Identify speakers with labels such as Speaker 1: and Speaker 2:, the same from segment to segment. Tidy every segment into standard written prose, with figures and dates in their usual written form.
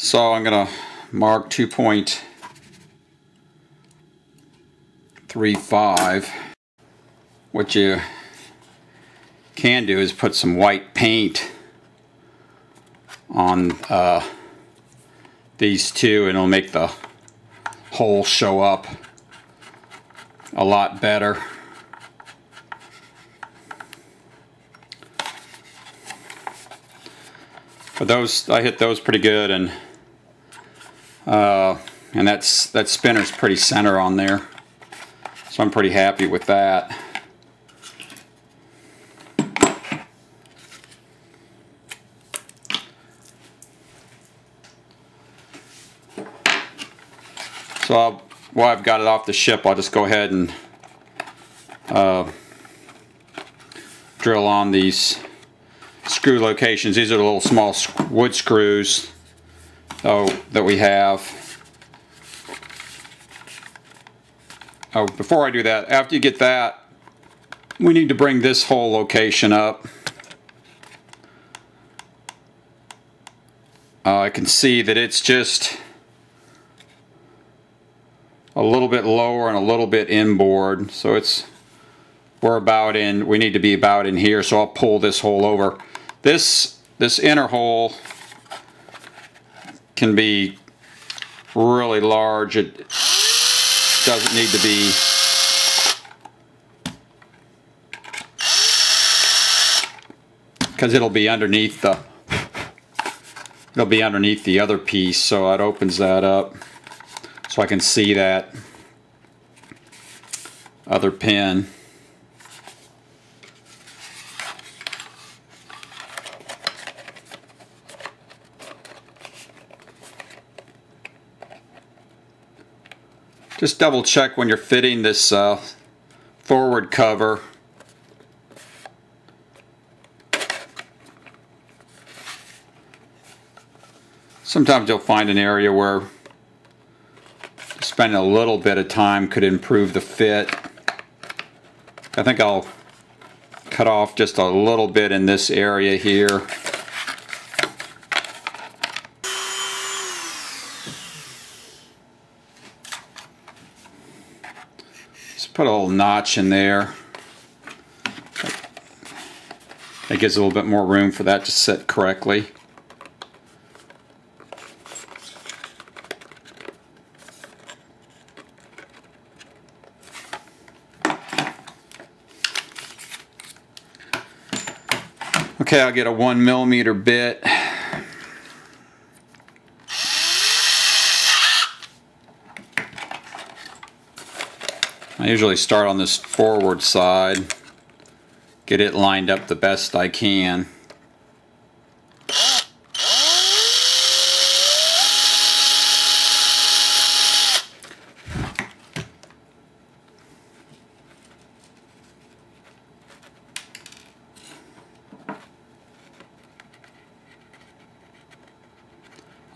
Speaker 1: So I'm going to mark 2.35. What you can do is put some white paint on these two, and it'll make the hole show up a lot better. But those, I hit those pretty good, and that spinner's pretty center on there, so I'm pretty happy with that. So while I've got it off the ship, I'll just go ahead and drill on these screw locations. These are the little small wood screws that we have. Oh, before I do that, after you get that, we need to bring this whole location up. I can see that it's just a little bit lower and a little bit inboard, so we need to be about in here, so I'll pull this hole over. This inner hole can be really large. It doesn't need to be because it'll be underneath the other piece, so it opens that up so I can see that other pin. Just double check when you're fitting this forward cover. Sometimes you'll find an area where spending a little bit of time could improve the fit. I think I'll cut off just a little bit in this area here. Just put a little notch in there. That gives a little bit more room for that to sit correctly. Okay, I'll get a 1mm bit. I usually start on this forward side, get it lined up the best I can.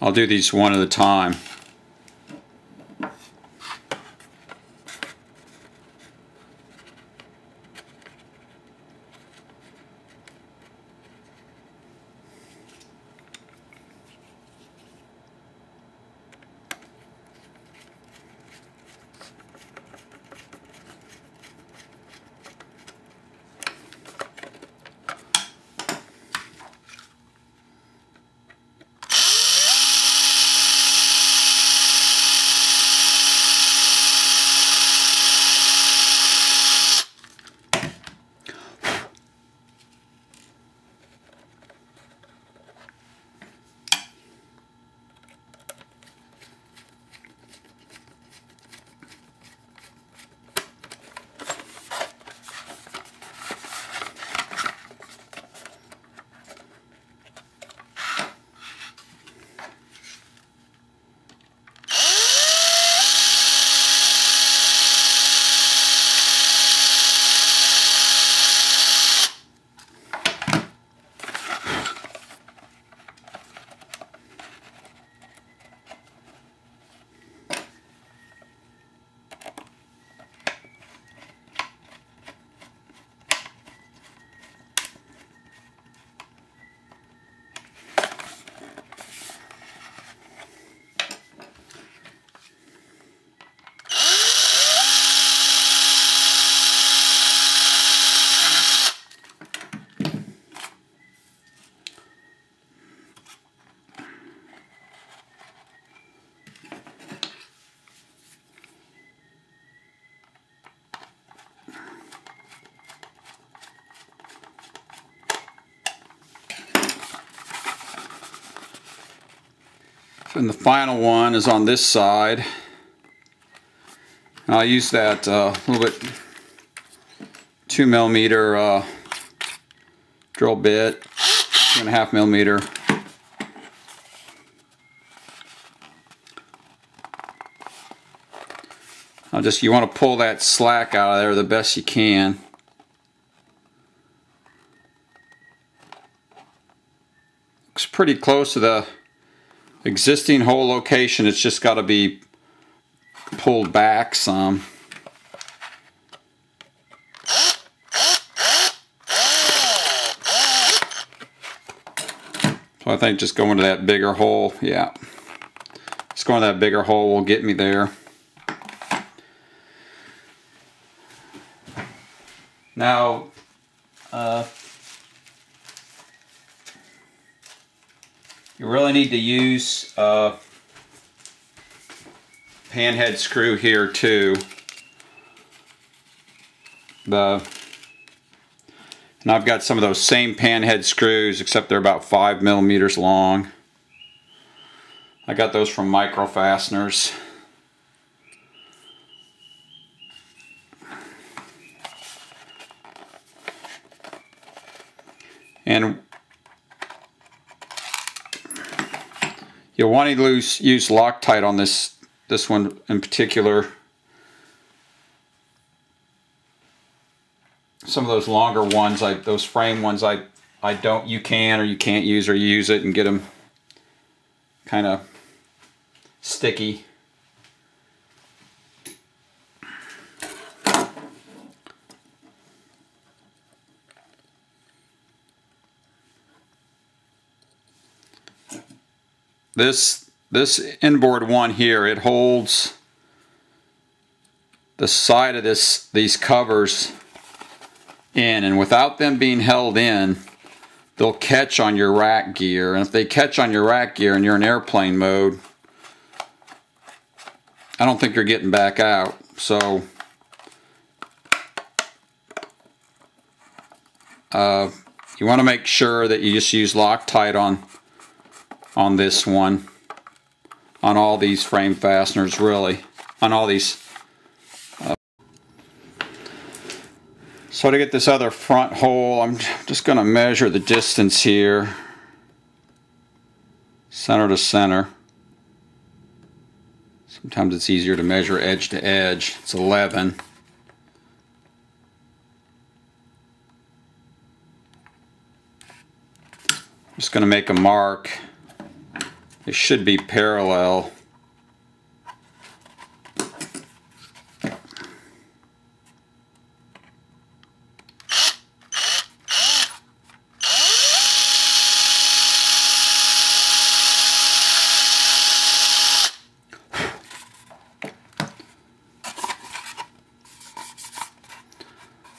Speaker 1: I'll do these one at a time. And the final one is on this side. I'll use that little bit 2mm drill bit, 2.5mm. You want to pull that slack out of there the best you can. Looks pretty close to the existing hole location. It's just got to be pulled back some. So I think just going to that bigger hole, yeah. Just going to that bigger hole will get me there. Now, you really need to use panhead screw here too. And I've got some of those same panhead screws, except they're about 5mm long. I got those from Micro Fasteners. And you'll want to use Loctite on this one in particular. Some of those longer ones, those frame ones, you can or you can't use, or you use it and get them kind of sticky. This inboard one here, it holds the side of these covers in, and without them being held in, they'll catch on your rack gear. And if they catch on your rack gear and you're in airplane mode, I don't think you're getting back out. So you want to make sure that you just use Loctite on this one, on all these frame fasteners, really, on all these. So to get this other front hole, I'm just going to measure the distance here, center to center. Sometimes it's easier to measure edge to edge. It's 11. I'm just going to make a mark. It should be parallel.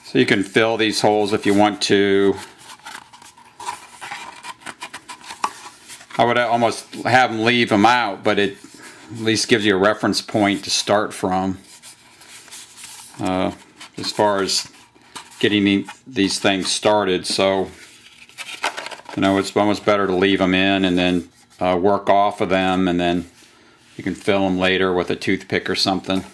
Speaker 1: So you can fill these holes if you want to. I would almost have them leave them out, but it at least gives you a reference point to start from as far as getting these things started. So, you know, it's almost better to leave them in and then work off of them, and then you can fill them later with a toothpick or something.